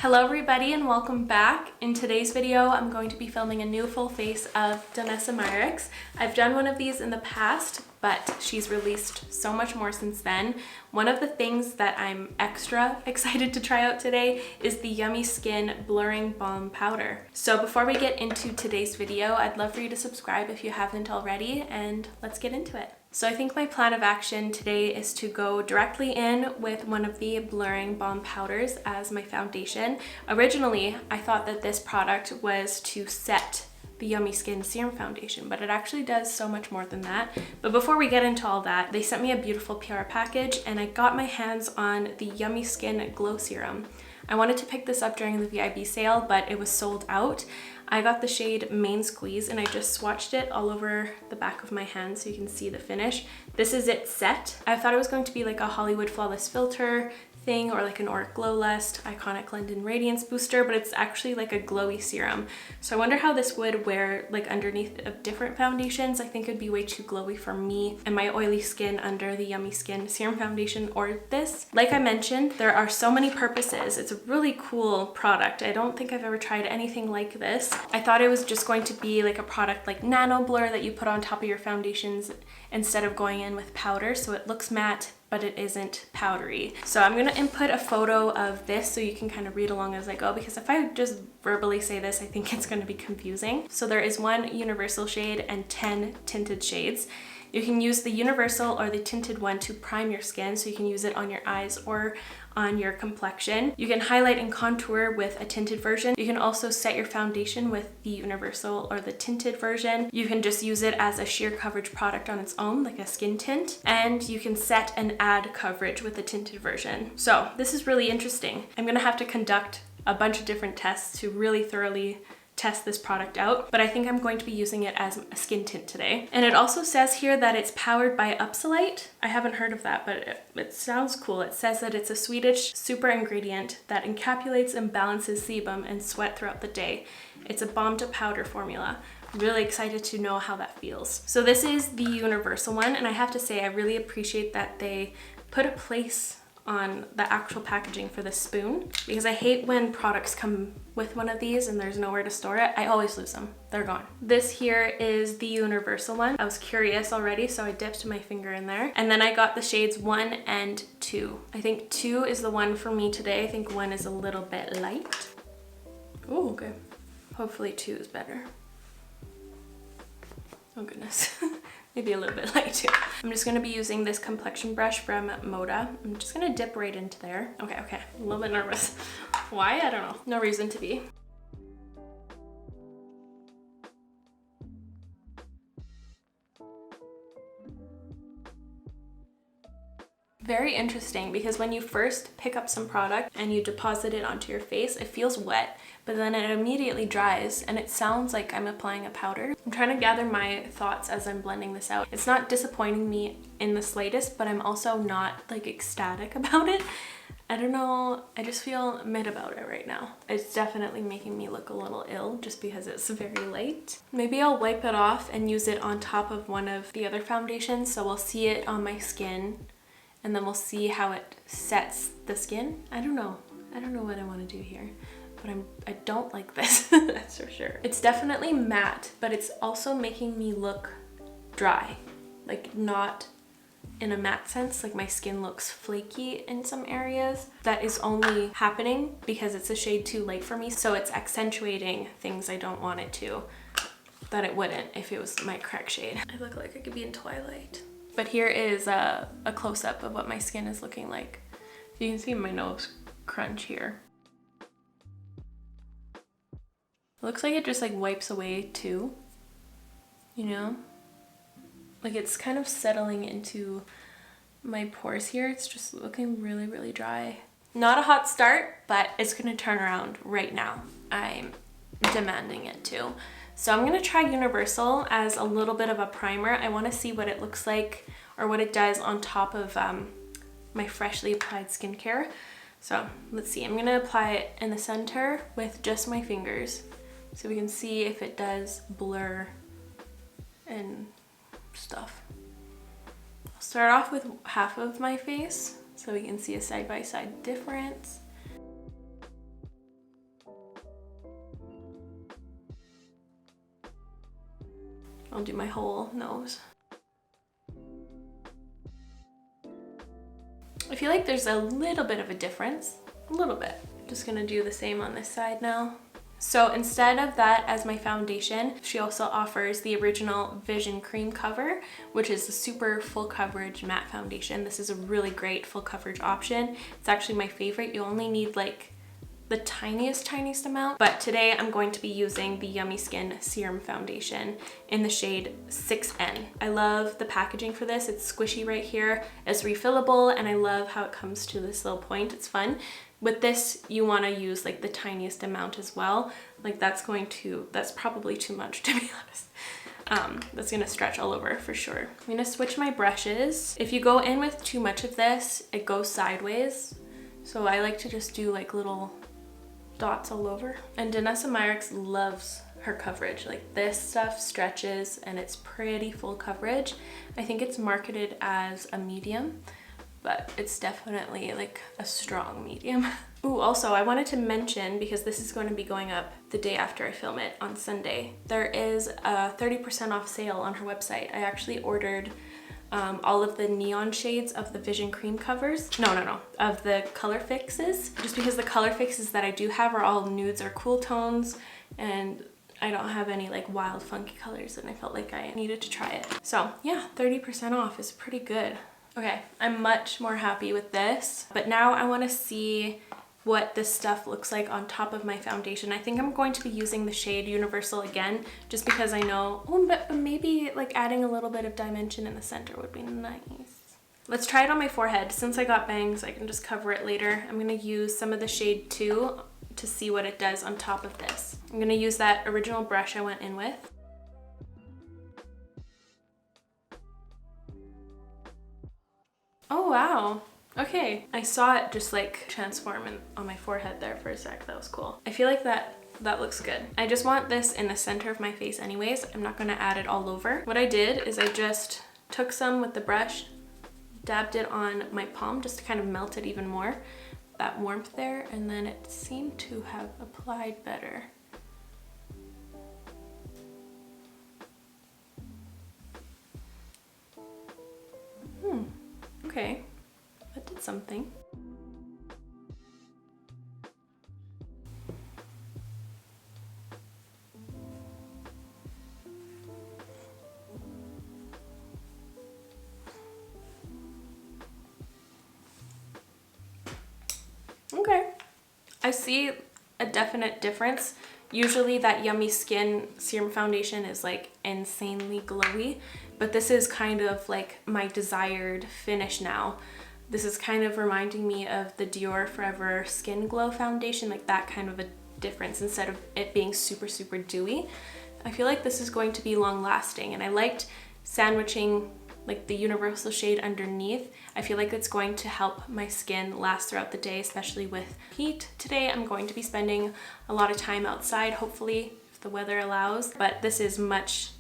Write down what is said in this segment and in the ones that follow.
Hello everybody and welcome back. In today's video, I'm going to be filming a new full face of DANESSA MYRICKS. I've done one of these in the past, but she's released so much more since then. One of the things that I'm extra excited to try out today is the Yummy Skin Blurring Balm Powder. So before we get into today's video, I'd love for you to subscribe if you haven't already, and let's get into it. So I think my plan of action today is to go directly in with one of the blurring balm powders as my foundation. Originally, I thought that this product was to set the Yummy Skin Serum Foundation, but it actually does so much more than that. But before we get into all that, they sent me a beautiful PR package and I got my hands on the Yummy Skin Glow Serum. I wanted to pick this up during the VIB sale, but it was sold out. I got the shade Main Squeeze and I just swatched it all over the back of my hand so you can see the finish. This is it set. I thought it was going to be like a Hollywood Flawless Filter thing or like an Auric Glow Lust Iconic London Radiance Booster, but it's actually like a glowy serum. So I wonder how this would wear like underneath of different foundations. I think it'd be way too glowy for me and my oily skin under the Yummy Skin Serum Foundation or this. Like I mentioned, there are so many purposes. It's a really cool product. I don't think I've ever tried anything like this. I thought it was just going to be like a product like Nano Blur that you put on top of your foundations instead of going in with powder, so it looks matte but it isn't powdery. So I'm gonna input a photo of this so you can kind of read along as I go, because if I just verbally say this, I think it's gonna be confusing. So there is one universal shade and 10 tinted shades. You can use the universal or the tinted one to prime your skin, so you can use it on your eyes or on your complexion. You can highlight and contour with a tinted version. You can also set your foundation with the universal or the tinted version. You can just use it as a sheer coverage product on its own, like a skin tint. And you can set and add coverage with the tinted version. So this is really interesting. I'm gonna have to conduct a bunch of different tests to really thoroughly test this product out, but I think I'm going to be using it as a skin tint today. And it also says here that it's powered by Upsolite. I haven't heard of that, but it sounds cool. It says that it's a Swedish super ingredient that encapsulates and balances sebum and sweat throughout the day. It's a balm to powder formula. Really excited to know how that feels. So this is the universal one, and I have to say I really appreciate that they put a place on the actual packaging for the spoon, because I hate when products come with one of these and there's nowhere to store it. I always lose them. They're gone. This here is the universal one. I was curious already, so I dipped my finger in there. And then I got the shades 1 and 2. I think 2 is the one for me today. I think 1 is a little bit light. Oh, okay. Hopefully 2 is better. Oh goodness. Maybe a little bit light too. I'm just gonna be using this complexion brush from Moda. I'm just gonna dip right into there. Okay, a little bit nervous. Why? I don't know. No reason to be. Very interesting, because when you first pick up some product and you deposit it onto your face, it feels wet, but then it immediately dries and it sounds like I'm applying a powder. I'm trying to gather my thoughts as I'm blending this out. It's not disappointing me in the slightest, but I'm also not like ecstatic about it. I don't know, I just feel mid about it right now. It's definitely making me look a little ill just because it's very light. Maybe I'll wipe it off and use it on top of one of the other foundations, so we'll see it on my skin and then we'll see how it sets the skin. I don't know what I want to do here, but I don't like this. That's for sure. It's definitely matte, but it's also making me look dry, like not in a matte sense. Like my skin looks flaky in some areas. That is only happening because it's a shade too light for me, so it's accentuating things I don't want it to, that it wouldn't if it was my correct shade. I look like I could be in Twilight. But here is a close-up of what my skin is looking like. You can see my nose crunch here. It looks like it just like wipes away too, you know? Like it's kind of settling into my pores here. It's just looking really, really dry. Not a hot start, but it's gonna turn around right now. I'm demanding it to. So I'm gonna try Universal as a little bit of a primer. I wanna see what it looks like or what it does on top of my freshly applied skincare. So let's see, I'm gonna apply it in the center with just my fingers so we can see if it does blur and stuff. I'll start off with half of my face so we can see a side-by-side difference. I'll do my whole nose. I feel like there's a little bit of a difference, a little bit. Just gonna do the same on this side now. So instead of that as my foundation, she also offers the original Vision Cream Cover, which is a super full coverage matte foundation. This is a really great full coverage option. It's actually my favorite. You only need like the tiniest amount, but today I'm going to be using the Yummy Skin Serum Foundation in the shade 6N. I love the packaging for this. It's squishy right here. It's refillable, and I love how it comes to this little point. It's fun. With this, you want to use like the tiniest amount as well. Like that's probably too much, to be honest. That's gonna stretch all over for sure. I'm gonna switch my brushes. If you go in with too much of this, it goes sideways. So I like to just do like little dots all over. And DANESSA MYRICKS loves her coverage. Like this stuff stretches and it's pretty full coverage. I think it's marketed as a medium, but it's definitely like a strong medium. Ooh, also I wanted to mention, because this is going to be going up the day after I film it on Sunday, there is a 30% off sale on her website. I actually ordered all of the neon shades of the Vision Cream covers. No, of the color fixes. Just because the color fixes that I do have are all nudes or cool tones, and I don't have any like wild funky colors, and I felt like I needed to try it. So yeah, 30% off is pretty good. Okay, I'm much more happy with this, but now I want to see what this stuff looks like on top of my foundation. I think I'm going to be using the shade Universal again, just because I know, but maybe like adding a little bit of dimension in the center would be nice. Let's try it on my forehead. Since I got bangs, I can just cover it later. I'm gonna use some of the shade 2 to see what it does on top of this. I'm gonna use that original brush I went in with. Oh wow, okay. I saw it just like transform on my forehead there for a sec. That was cool. I feel like that looks good. I just want this in the center of my face anyways. I'm not gonna add it all over. What I did is I just took some with the brush, dabbed it on my palm just to kind of melt it even more, that warmth there, and then it seemed to have applied better. Okay, that did something. Okay, I see a definite difference. Usually that Yummy Skin Serum Foundation is like insanely glowy, but this is kind of like my desired finish now. This is kind of reminding me of the Dior Forever Skin Glow Foundation, like that kind of a difference instead of it being super dewy. I feel like this is going to be long lasting, and I liked sandwiching like the universal shade underneath. I feel like it's going to help my skin last throughout the day, especially with heat. Today I'm going to be spending a lot of time outside, hopefully if the weather allows, but this is much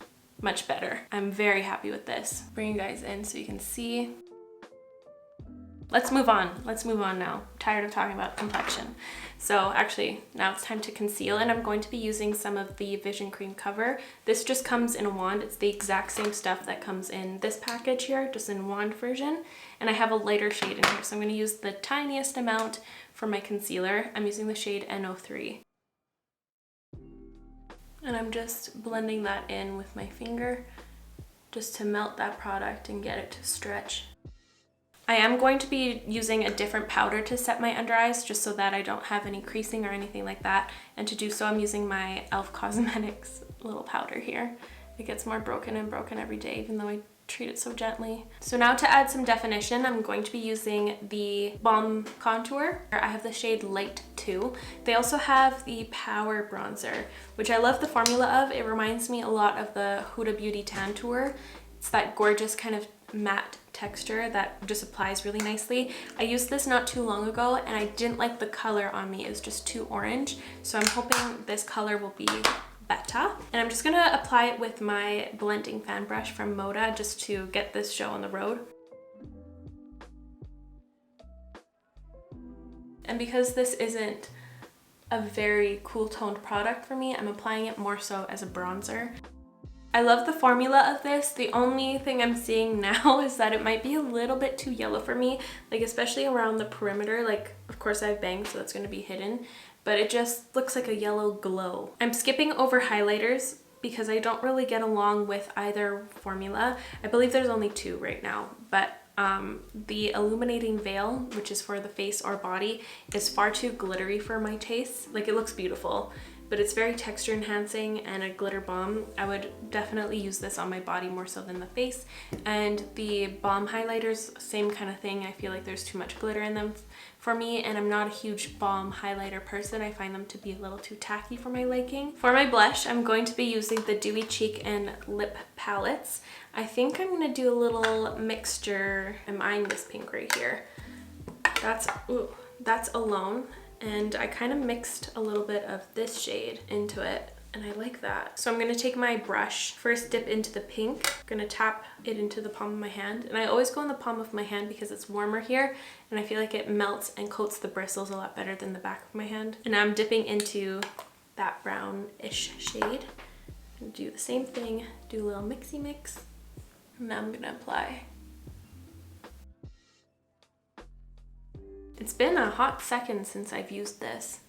better. I'm very happy with this. Bring you guys in so you can see. Let's move on now. I'm tired of talking about complexion. So actually now it's time to conceal, and I'm going to be using some of the Vision Cream Cover. This just comes in a wand. It's the exact same stuff that comes in this package here, just in wand version. And I have a lighter shade in here, so I'm going to use the tiniest amount for my concealer. I'm using the shade N03. And I'm just blending that in with my finger just to melt that product and get it to stretch. I am going to be using a different powder to set my under eyes, just so that I don't have any creasing or anything like that. And to do so, I'm using my e.l.f. Cosmetics little powder here. It gets more broken and broken every day, even though I treat it so gently. So now to add some definition, I'm going to be using the Balm Contour. I have the shade Light 2. They also have the Power Bronzer, which I love the formula of. It reminds me a lot of the Huda Beauty Tan Tour. It's that gorgeous kind of matte texture that just applies really nicely. I used this not too long ago and I didn't like the color on me. It was just too orange. So I'm hoping this color will be better. And I'm just gonna apply it with my blending fan brush from Moda just to get this show on the road. And because this isn't a very cool toned product for me, I'm applying it more so as a bronzer. I love the formula of this. The only thing I'm seeing now is that it might be a little bit too yellow for me, like especially around the perimeter. Like, of course I have bangs, so that's going to be hidden, but it just looks like a yellow glow. I'm skipping over highlighters because I don't really get along with either formula. I believe there's only two right now, but the illuminating veil, which is for the face or body, is far too glittery for my taste. Like, it looks beautiful, but it's very texture enhancing, and a glitter balm, I would definitely use this on my body more so than the face. And the balm highlighters, same kind of thing. I feel like there's too much glitter in them for me, and I'm not a huge balm highlighter person. I find them to be a little too tacky for my liking. For my blush, I'm going to be using the Dewy Cheek and Lip palettes. I think I'm gonna do a little mixture. I'm eyeing this pink right here. That's Alone. And I kind of mixed a little bit of this shade into it, and I like that. So I'm gonna take my brush, first dip into the pink, I'm gonna tap it into the palm of my hand. And I always go in the palm of my hand because it's warmer here, and I feel like it melts and coats the bristles a lot better than the back of my hand. And now I'm dipping into that brownish shade. Do the same thing, do a little mixy mix, and now I'm gonna apply. It's been a hot second since I've used this.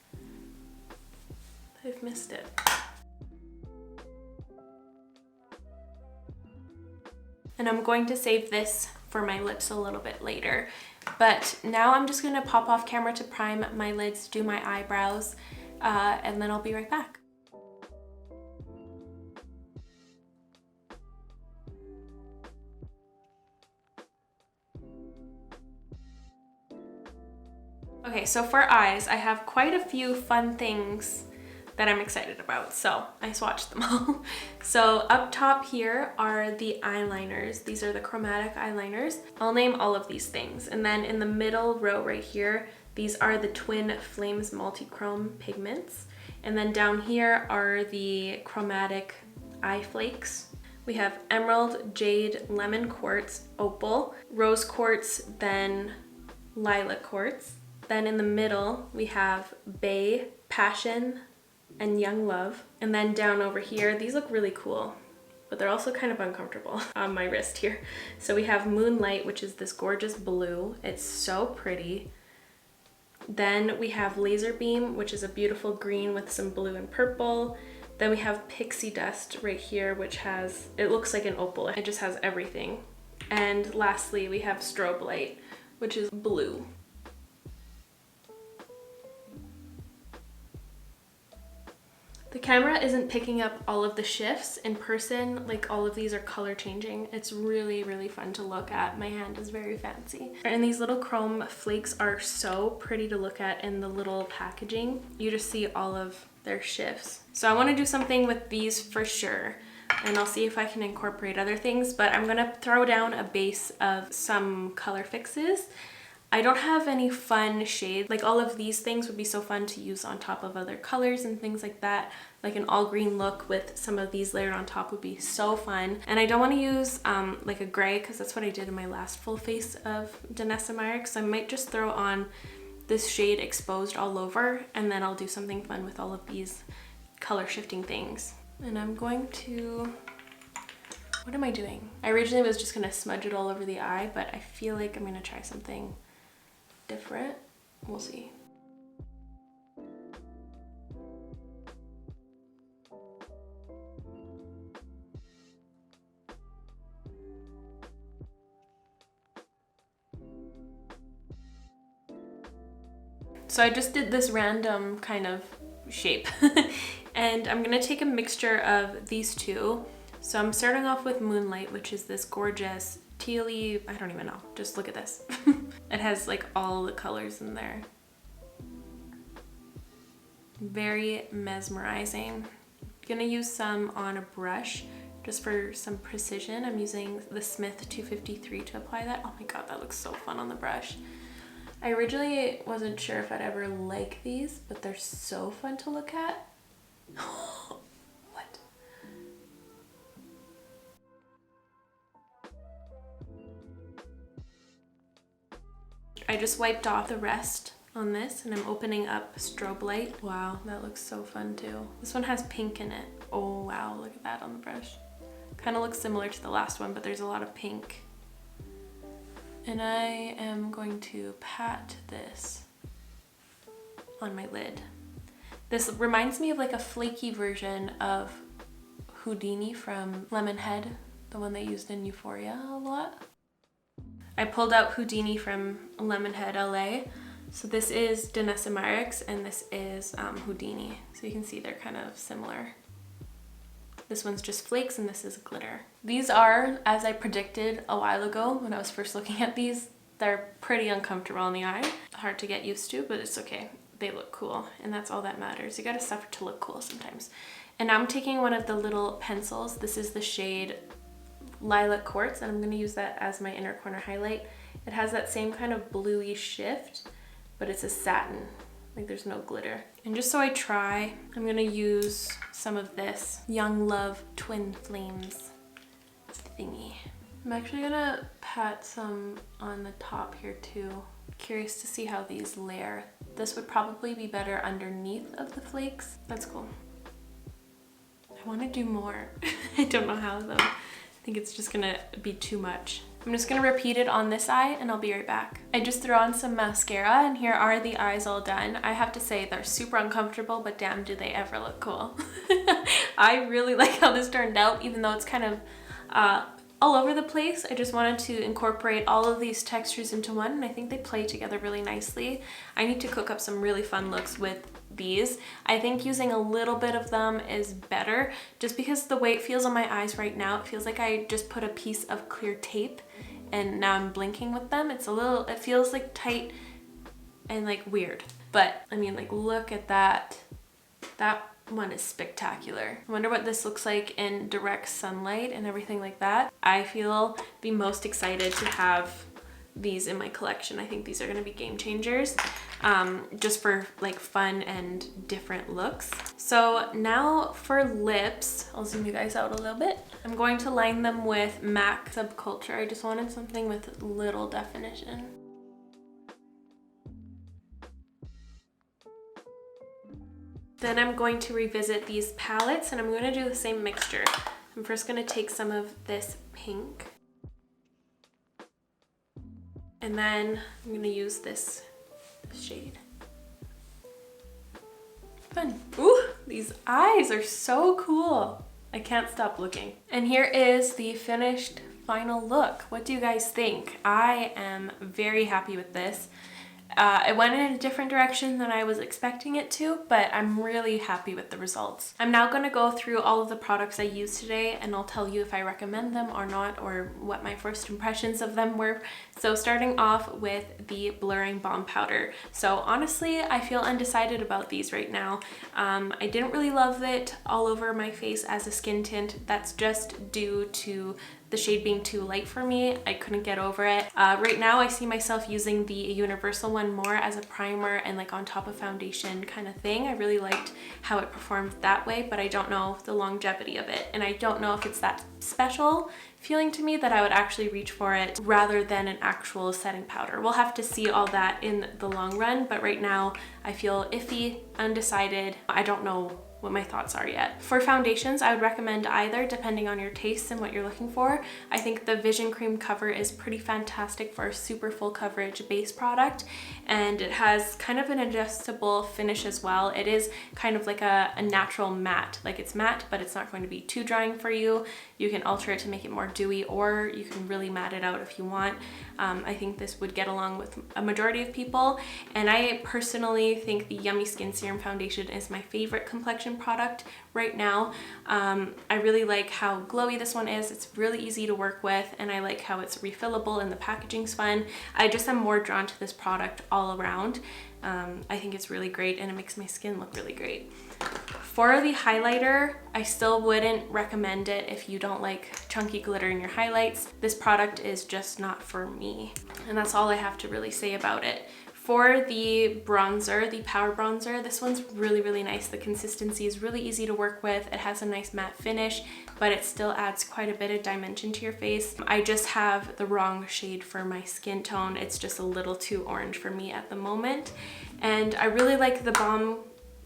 I've missed it. And I'm going to save this for my lips a little bit later. But now I'm just gonna pop off camera to prime my lids, do my eyebrows, and then I'll be right back. Okay, so for eyes, I have quite a few fun things that I'm excited about, so I swatched them all. So up top here are the eyeliners. These are the chromatic eyeliners. I'll name all of these things. And then in the middle row right here, these are the Twin Flames Multichrome pigments. And then down here are the chromatic eye flakes. We have Emerald, Jade, Lemon Quartz, Opal, Rose Quartz, then Lilac Quartz. Then in the middle, we have Bay, Passion, and Young Love. And then down over here, these look really cool, but they're also kind of uncomfortable on my wrist here. So we have Moonlight, which is this gorgeous blue. It's so pretty. Then we have Laser Beam, which is a beautiful green with some blue and purple. Then we have Pixie Dust right here, which has, it looks like an opal. It just has everything. And lastly, we have Strobe Light, which is blue. The camera isn't picking up all of the shifts. In person, like, all of these are color changing. It's really, really fun to look at. My hand is very fancy. And these little chrome flakes are so pretty to look at in the little packaging. You just see all of their shifts. So I want to do something with these for sure, and I'll see if I can incorporate other things, but I'm gonna throw down a base of some color fixes. I don't have any fun shades. Like, all of these things would be so fun to use on top of other colors and things like that. Like an all green look with some of these layered on top would be so fun. And I don't want to use like a gray, because that's what I did in my last full face of DANESSA MYRICKS. So I might just throw on this shade Exposed all over, and then I'll do something fun with all of these color shifting things. And I'm going to, what am I doing? I originally was just gonna smudge it all over the eye, but I feel like I'm gonna try something different. We'll see. So I just did this random kind of shape and I'm gonna take a mixture of these two. So I'm starting off with Moonlight, which is this gorgeous tealy, I don't even know, just look at this. It has like all the colors in there. Very mesmerizing. Gonna use some on a brush just for some precision. I'm using the Smith 253 to apply that. Oh my god, that looks so fun on the brush. I originally wasn't sure if I'd ever like these, but they're so fun to look at. What? I just wiped off the rest on this, and I'm opening up Strobe Light. Wow, that looks so fun too. This one has pink in it. Oh wow, look at that on the brush. Kind of looks similar to the last one, but there's a lot of pink. And I am going to pat this on my lid. This reminds me of like a flaky version of Houdini from Lemonhead, the one they used in Euphoria a lot. I pulled out Houdini from Lemonhead LA. So this is DANESSA MYRICKS and this is Houdini. So you can see they're kind of similar. This one's just flakes and this is glitter. These are, as I predicted a while ago when I was first looking at these, they're pretty uncomfortable on the eye. Hard to get used to, but it's okay. They look cool and that's all that matters. You gotta suffer to look cool sometimes. And now I'm taking one of the little pencils. This is the shade Lilac Quartz and I'm gonna use that as my inner corner highlight. It has that same kind of bluey shift, but it's a satin, like there's no glitter. And just so I try, I'm gonna use some of this Young Love Twin Flames thingy. I'm actually gonna pat some on the top here too. Curious to see how these layer. This would probably be better underneath of the flakes. That's cool. I wanna do more. I don't know how though. I think it's just gonna be too much. I'm just gonna repeat it on this eye and I'll be right back. I just threw on some mascara and here are the eyes all done. I have to say they're super uncomfortable, but damn do they ever look cool. I really like how this turned out, even though it's kind of all over the place. I just wanted to incorporate all of these textures into one and I think they play together really nicely. I need to cook up some really fun looks with these. I think using a little bit of them is better just because the way it feels on my eyes right now, it feels like I just put a piece of clear tape and now I'm blinking with them. It's a little, it feels like tight and like weird. But I mean, like look at that. That one is spectacular. I wonder what this looks like in direct sunlight and everything like that. I feel the most excited to have these in my collection. I think these are gonna be game changers, just for like fun and different looks. So now for lips, I'll zoom you guys out a little bit. I'm going to line them with MAC Subculture. I just wanted something with little definition. Then I'm going to revisit these palettes and I'm going to do the same mixture. I'm first going to take some of this pink. And then I'm going to use this shade. Fun. Ooh, these eyes are so cool. I can't stop looking. And here is the finished final look. What do you guys think? I am very happy with this. It went in a different direction than I was expecting it to, but I'm really happy with the results. I'm now going to go through all of the products I used today and I'll tell you if I recommend them or not, or what my first impressions of them were. So starting off with the blurring balm powder. So honestly, I feel undecided about these right now. I didn't really love it all over my face as a skin tint. That's just due to the shade being too light for me. I couldn't get over it. Right now I see myself using the universal one more as a primer and like on top of foundation kind of thing. I really liked how it performed that way, but I don't know the longevity of it. And I don't know if it's that special feeling to me that I would actually reach for it rather than an actual setting powder. We'll have to see all that in the long run, but right now I feel iffy, undecided. I don't know what my thoughts are yet. For foundations, I would recommend either depending on your tastes and what you're looking for. I think the Vision Cream cover is pretty fantastic for a super full coverage base product, and it has kind of an adjustable finish as well. It is kind of like a natural matte, like it's matte, but it's not going to be too drying for you. You can alter it to make it more dewy, or you can really matte it out if you want. I think this would get along with a majority of people, and I personally think the Yummy Skin Serum Foundation is my favorite complexion product right now. I really like how glowy this one is. It's really easy to work with, and I like how it's refillable and the packaging's fun. I just am more drawn to this product all around. I think it's really great and it makes my skin look really great. For the highlighter, I still wouldn't recommend it if you don't like chunky glitter in your highlights. This product is just not for me, and that's all I have to really say about it. For the bronzer, the Power Bronzer, this one's really nice. The consistency is really easy to work with. It has a nice matte finish, but it still adds quite a bit of dimension to your face. I just have the wrong shade for my skin tone. It's just a little too orange for me at the moment. And I really like the balm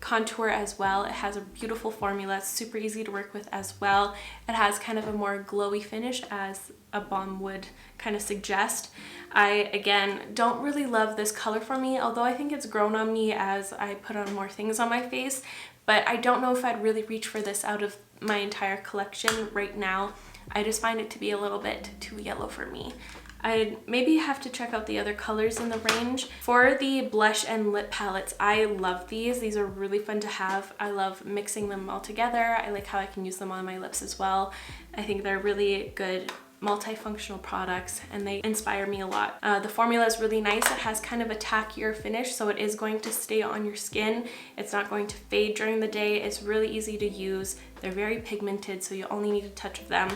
contour as well. It has a beautiful formula. It's super easy to work with as well. It has kind of a more glowy finish as a balm would kind of suggest. I, again, don't really love this color for me, although I think it's grown on me as I put on more things on my face, but I don't know if I'd really reach for this out of my entire collection right now. I just find it to be a little bit too yellow for me. I'd maybe have to check out the other colors in the range. For the blush and lip palettes, I love these. These are really fun to have. I love mixing them all together. I like how I can use them on my lips as well. I think they're really good multifunctional products and they inspire me a lot. The formula is really nice. It has kind of a tackier finish, so it is going to stay on your skin. It's not going to fade during the day. It's really easy to use. They're very pigmented, so you only need a touch of them.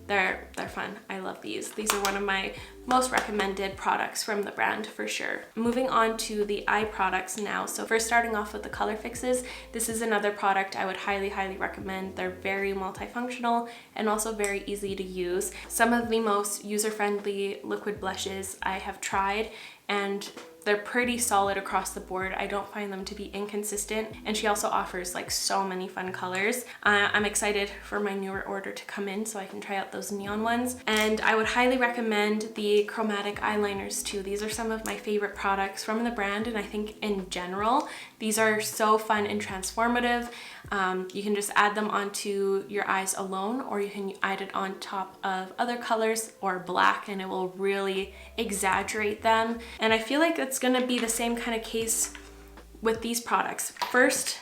They're fun. I love these. These are one of my most recommended products from the brand for sure. Moving on to the eye products now. So first, starting off with the color fixes, this is another product I would highly recommend. They're very multifunctional and also very easy to use. Some of the most user-friendly liquid blushes I have tried, and they're pretty solid across the board. I don't find them to be inconsistent, and she also offers like so many fun colors. I'm excited for my newer order to come in so I can try out those neon ones. And I would highly recommend the chromatic eyeliners too. These are some of my favorite products from the brand, and I think in general these are so fun and transformative. You can just add them onto your eyes alone, or you can add it on top of other colors or black, and it will really exaggerate them. And I feel like it's gonna be the same kind of case with these products. First,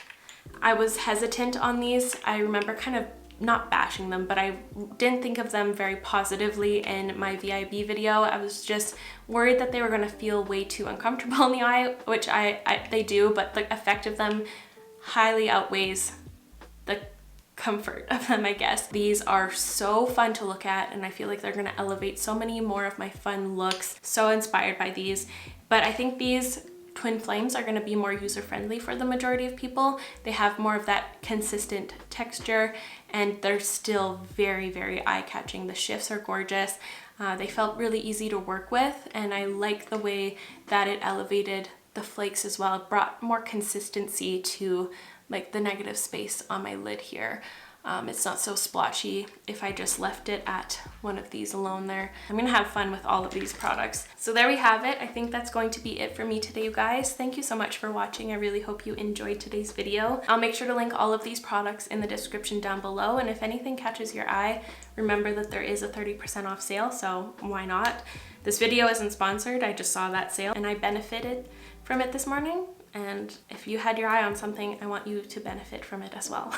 I was hesitant on these. I remember kind of not bashing them, but I didn't think of them very positively in my VIB video. I was just worried that they were gonna feel way too uncomfortable in the eye, which they do, but the effect of them highly outweighs the comfort of them, I guess. These are so fun to look at, and I feel like they're gonna elevate so many more of my fun looks. So inspired by these. But I think these twin flames are going to be more user-friendly for the majority of people. They have more of that consistent texture, and they're still very eye-catching. The shifts are gorgeous. They felt really easy to work with, and I like the way that it elevated the flakes as well. It brought more consistency to like the negative space on my lid here. It's not so splotchy if I just left it at one of these alone there. I'm gonna have fun with all of these products. So there we have it. I think that's going to be it for me today, you guys. Thank you so much for watching. I really hope you enjoyed today's video. I'll make sure to link all of these products in the description down below, and if anything catches your eye, remember that there is a 30% off sale, so why not? This video isn't sponsored. I just saw that sale and I benefited from it this morning. And if you had your eye on something, I want you to benefit from it as well.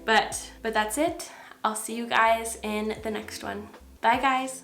But that's it. I'll see you guys in the next one. Bye guys.